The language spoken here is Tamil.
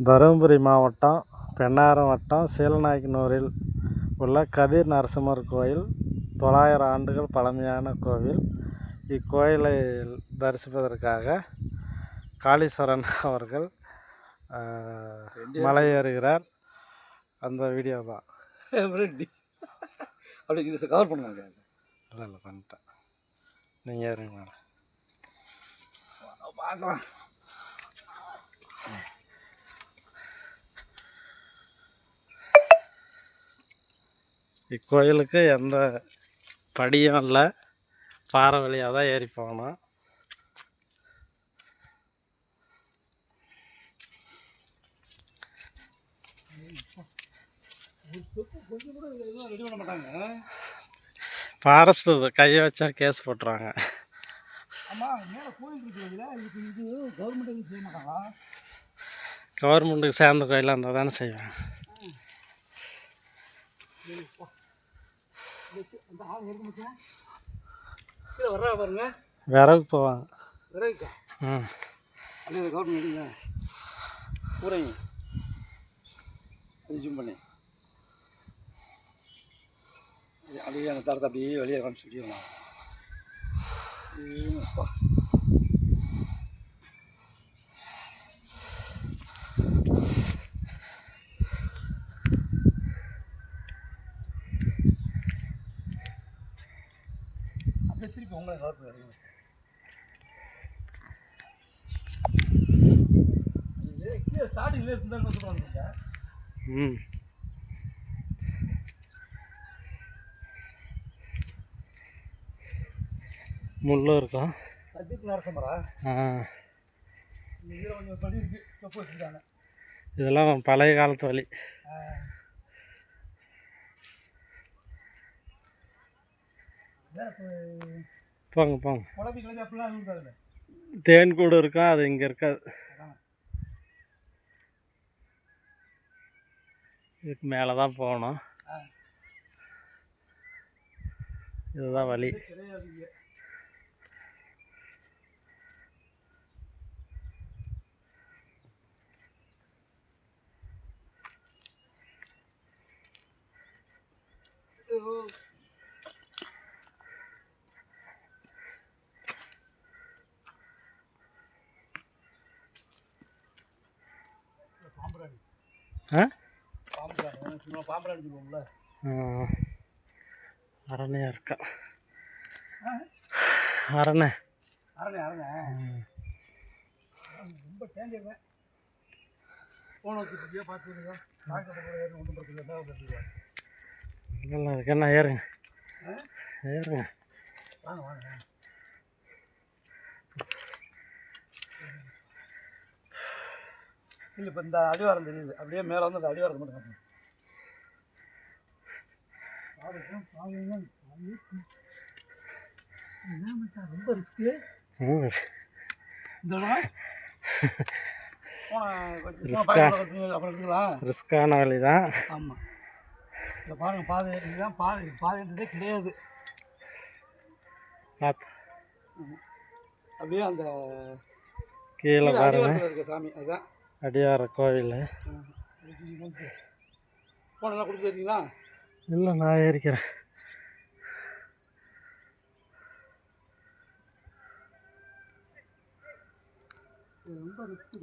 தருமபுரி மாவட்டம் பெண்ணாரம் வட்டம் சீலநாயக்கனூரில் உள்ள கதிர் நரசிம்மர் கோயில் 900 ஆண்டுகள் பழமையான கோவில். இக்கோயிலை தரிசிப்பதற்காக காளீஸ்வரன் அவர்கள் மலை ஏறுகிறார். அந்த வீடியோ தான் அப்படி இது கவர் பண்ணுவாங்க. இல்லை பண்ணிட்டேன். நீங்கள் ஏறுங்க மேடம். பார்க்கலாம். இக்கோயிலுக்கு எந்த படியும் இல்லை, பாறை வழியாக தான் ஏறி போகணும். ரெடி பண்ண மாட்டாங்க. ஃபாரஸ்ட் கையை வச்சா கேஸ் போட்டுருவாங்க. கவர்மெண்ட்டுக்கு சேர்ந்த கோயிலாக இருந்தால் தானே செய்வாங்க. விறகு போவாங்க. பண்ணி அப்படியே அந்த தரத்தை அப்படியே வெளியே காமிச்சு சொல்லிடலாம். அப்படியே திருப்பி உங்களை கலப்பு ஸ்டார்டிங்லேயே இருந்தாலும் சொல்லுவாங்க. முள்ளும் இருக்கும். இதெல்லாம் பழைய காலத்து வழி. போங்க போங்க. தேன் கூடு இருக்கும், அது இங்கே இருக்காது. இதுக்கு மேலே தான் போகணும். இதுதான் வழி. அரணையா இருக்கா? அரணை அரணை அரணை ரொம்ப டேஞ்சர். போன வச்சுட்டு பார்த்துருங்க. ஒன்றும் பிரச்சனை இல்லை, அதுக்கு என்ன ஏறுங்க ஏறுங்க. வாங்க வாங்க. இல்லை இப்போ இந்த அடிவாரம் தெரியுது, அப்படியே மேலே வந்து அந்த அடிவாரத்தை மட்டும் காட்டுங்க. ரொம்ப ரிஸ்க்கு. ரிஸ்கான வழி தான். ஆமாம், இதை பாருங்கள். பாதை இதுதான் பாதைன்றதே கிடையாது. அப்படியே அந்த கீழே பாருங்க இருக்க சாமி, அதுதான் அடியார கோவில். போனெல்லாம் கொடுத்துருக்கீங்களா? இல்லை, நான் ஏறிக்கிறேன். ரொம்ப ரிஸ்க்கு.